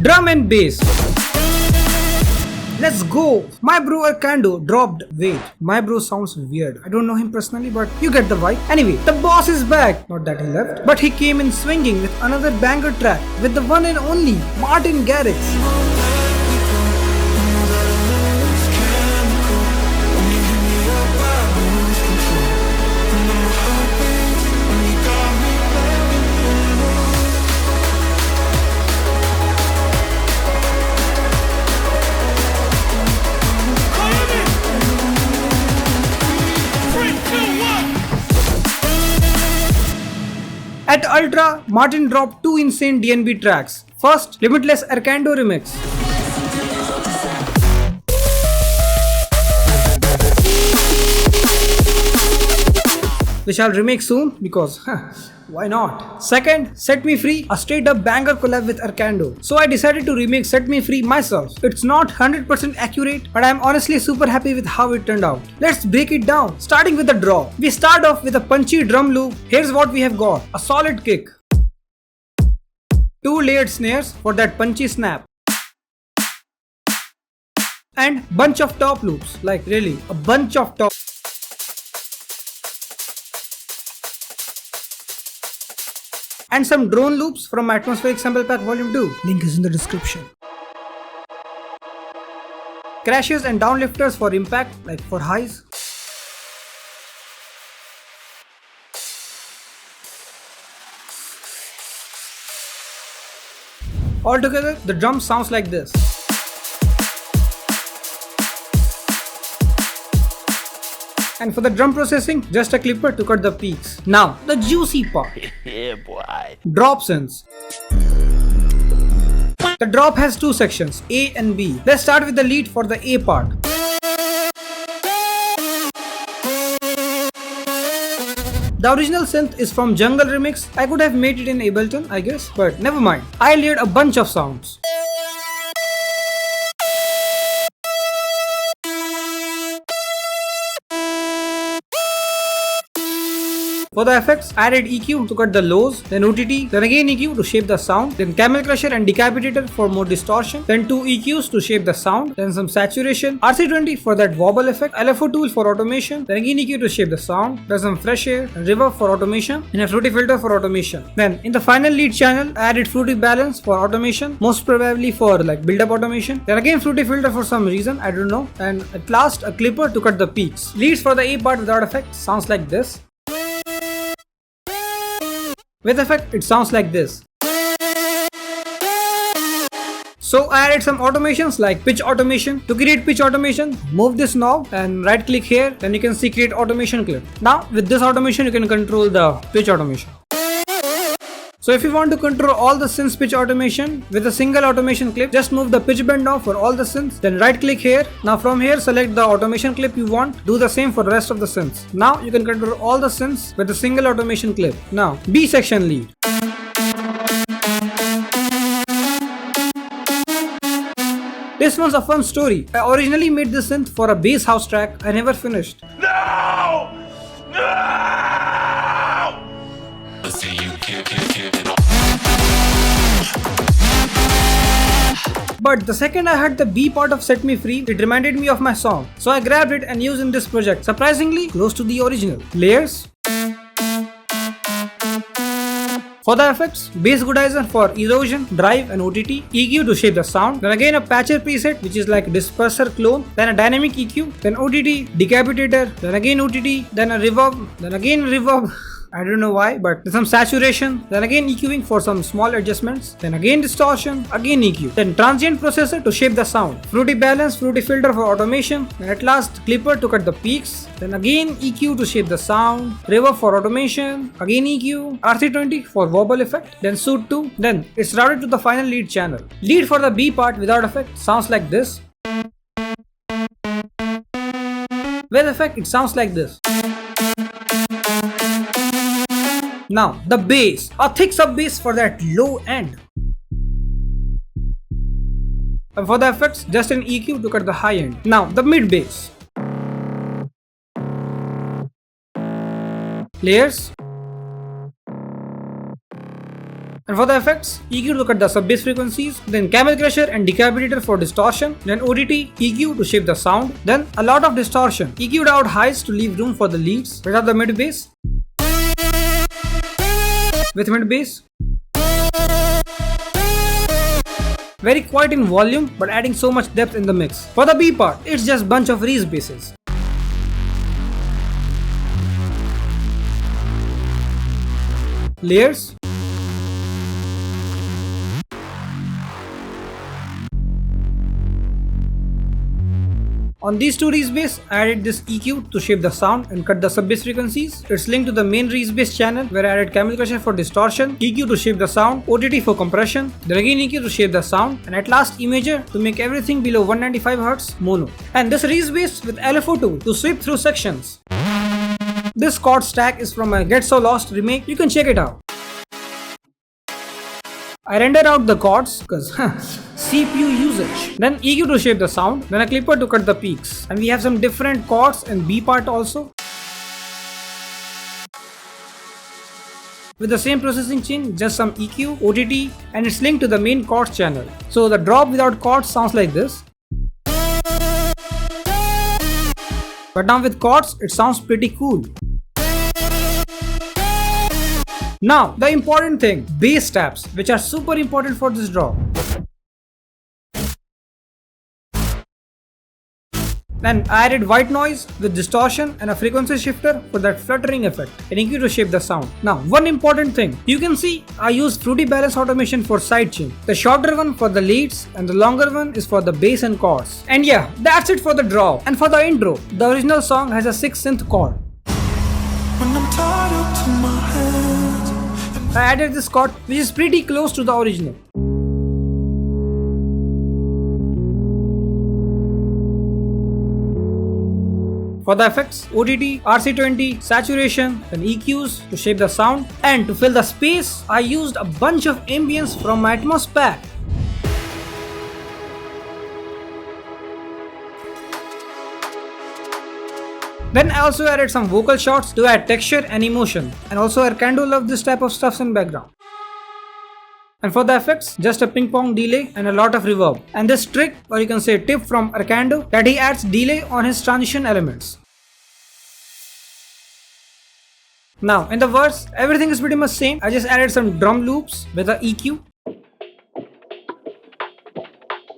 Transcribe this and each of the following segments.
Drum and bass. Let's go! My bro Arcando dropped. Wait, my bro sounds weird. I don't know him personally, but you get the vibe. Anyway, the boss is back. Not that he left, but he came in swinging with another banger track with the one and only Martin Garrix. At Ultra, Martin dropped two insane DNB tracks. First, Limitless Arcando remix, which I'll remake soon because why not? Second, Set Me Free, a straight up banger collab with Arcando. So I decided to remake Set Me Free myself. It's not 100% accurate, but I'm honestly super happy with how it turned out. Let's break it down, starting with the draw. We start off with a punchy drum loop. Here's what we have got: a solid kick, two layered snares for that punchy snap, and bunch of top loops, like really a bunch of top. And some drone loops from Atmospheric Sample Pack Volume 2. Link is in the description. Crashes and downlifters for impact, like for highs. Altogether, the drum sounds like this. And for the drum processing, just a clipper to cut the peaks. Now, the juicy part. Yeah, boy. Drop synths. The drop has two sections, A and B. Let's start with the lead for the A part. The original synth is from Jungle Remix. I could have made it in Ableton, I guess, but never mind. I layered a bunch of sounds. For the effects, I added EQ to cut the lows, then OTT, then again EQ to shape the sound, then Camel Crusher and Decapitator for more distortion, then two EQs to shape the sound, then some saturation, RC20 for that wobble effect, LFO tool for automation, then again EQ to shape the sound, then some fresh air, and reverb for automation, and a fruity filter for automation. Then in the final lead channel, I added fruity balance for automation, most probably for like build-up automation, then again fruity filter for some reason, I don't know, and at last a clipper to cut the peaks. Leads for the A part without effect sounds like this. With effect, it sounds like this. So I added some automations like pitch automation. To create pitch automation, move this knob and right click here, then you can see create automation clip. Now with this automation, you can control the pitch automation. So if you want to control all the synths pitch automation with a single automation clip, just move the pitch bend knob for all the synths, then right click here. Now from here select the automation clip you want, do the same for the rest of the synths. Now you can control all the synths with a single automation clip. Now B section lead. This one's a fun story. I originally made this synth for a bass house track I never finished. No! No! But the second I heard the B part of Set Me Free, it reminded me of my song. So I grabbed it and used in this project, surprisingly close to the original. Layers. For the effects, bass goodizer for erosion, drive and OTT, EQ to shape the sound, then again a patcher preset which is like disperser clone, then a dynamic EQ, then OTT, decapitator, then again OTT, then a reverb, then again reverb. I don't know why, but some saturation, then again EQing for some small adjustments, then again distortion, again EQ, then transient processor to shape the sound, fruity balance, fruity filter for automation, and at last clipper to cut the peaks, then again EQ to shape the sound, reverb for automation, again EQ, RC20 for wobble effect, then Suit 2, then it's routed to the final lead channel. Lead for the B part without effect sounds like this. With effect, it sounds like this. Now, the bass, a thick sub bass for that low end. And for the effects, just an EQ to cut the high end. Now, the mid bass. Layers. And for the effects, EQ to cut the sub bass frequencies, then Camel Crusher and Decapitator for distortion, then ODT, EQ to shape the sound, then a lot of distortion, EQ'd out highs to leave room for the leads without the mid bass, with mid bass, very quiet in volume but adding so much depth in the mix. For the B part, it's just bunch of Reese basses. Layers, on these two Reese bass, I added this EQ to shape the sound and cut the sub bass frequencies. It's linked to the main Reese bass channel where I added Camel Crusher for distortion, EQ to shape the sound, OTT for compression, then again EQ to shape the sound, and at last Imager to make everything below 195 Hz mono. And this Reese bass with LFO tool to sweep through sections. This chord stack is from my Get So Lost remake, you can check it out. I render out the chords because CPU usage. Then EQ to shape the sound, then a clipper to cut the peaks. And we have some different chords in B part also. With the same processing chain, just some EQ, OTT, and it's linked to the main chords channel. So the drop without chords sounds like this. But now with chords, it sounds pretty cool. Now, the important thing, bass taps, which are super important for this drop. Then I added white noise with distortion and a frequency shifter for that fluttering effect and EQ to shape the sound. Now, one important thing, you can see I use Fruity Balance automation for sidechain. The shorter one for the leads and the longer one is for the bass and chords. And yeah, that's it for the drop. And for the intro, the original song has a 6 synth chord. When I'm tied up to my hands, I added this chord which is pretty close to the original. For the effects, OTT, RC20, saturation, and EQs to shape the sound, and to fill the space, I used a bunch of ambience from my Atmos pack. Then I also added some vocal shots to add texture and emotion, and also Arcando loved this type of stuff in background. And for the effects, just a ping pong delay and a lot of reverb. And this trick, or you can say tip from Arcando, that he adds delay on his transition elements. Now in the verse, everything is pretty much same. I just added some drum loops with a EQ.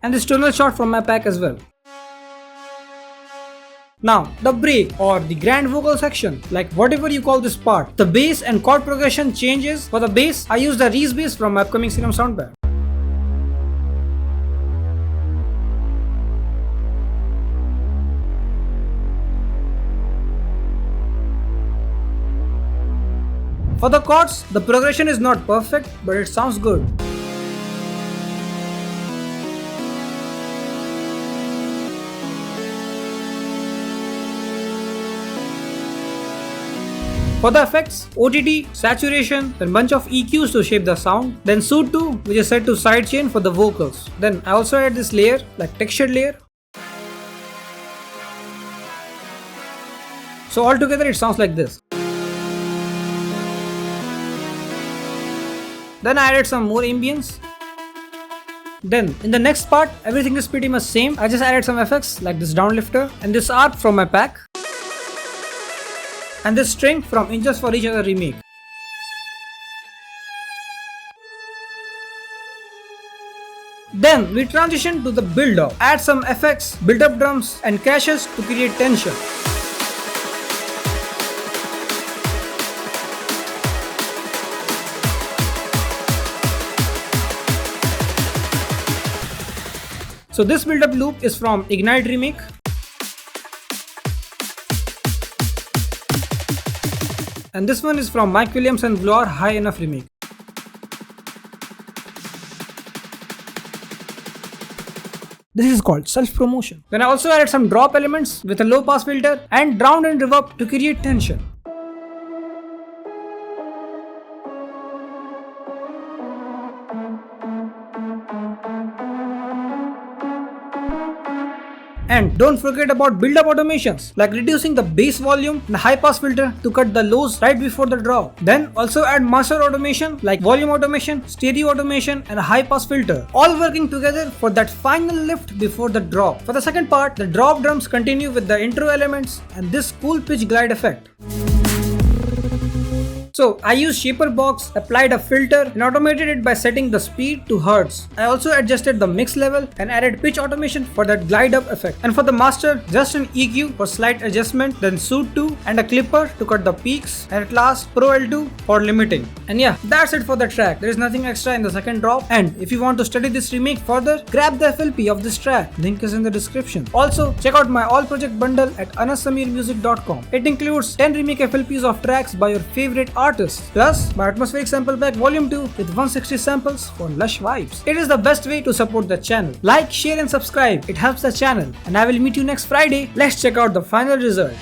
And this tonal shot from my pack as well. Now, the break or the grand vocal section, like whatever you call this part, the bass and chord progression changes. For the bass, I use the Reese bass from my upcoming Cinema soundpad. For the chords, the progression is not perfect, but it sounds good. For the effects, OTT, saturation, then bunch of EQs to shape the sound, then Suit 2 which is set to sidechain for the vocals. Then I also add this layer, like textured layer. So altogether it sounds like this. Then I added some more ambience. Then in the next part, everything is pretty much same. I just added some effects like this downlifter and this arc from my pack. And this string from Inches for Each Other remake. Then we transition to the build up. Add some effects, build up drums and crashes to create tension. So this build up loop is from Ignite remake. And this one is from Mike Williams and Vloar High Enough remake. This is called self-promotion. Then I also added some drop elements with a low pass filter and drowned and reverb to create tension. And don't forget about build-up automations like reducing the bass volume and high pass filter to cut the lows right before the drop. Then also add master automation like volume automation, stereo automation and a high pass filter, all working together for that final lift before the drop. For the second part, the drop drums continue with the intro elements and this cool pitch glide effect. So I used Shaper Box, applied a filter and automated it by setting the speed to Hertz. I also adjusted the mix level and added pitch automation for that glide up effect. And for the master, just an EQ for slight adjustment, then Soothe 2 and a clipper to cut the peaks, and at last Pro L2 for limiting. And yeah, that's it for the track. There is nothing extra in the second drop. And if you want to study this remake further, grab the FLP of this track. Link is in the description. Also, check out my all project bundle at anasamirmusic.com. It includes 10 remake FLPs of tracks by your favorite artists, plus my atmospheric sample pack volume 2 with 160 samples for lush vibes. It is the best way to support the channel. Like, share and subscribe. It helps the channel. And I will meet you next Friday. Let's check out the final result.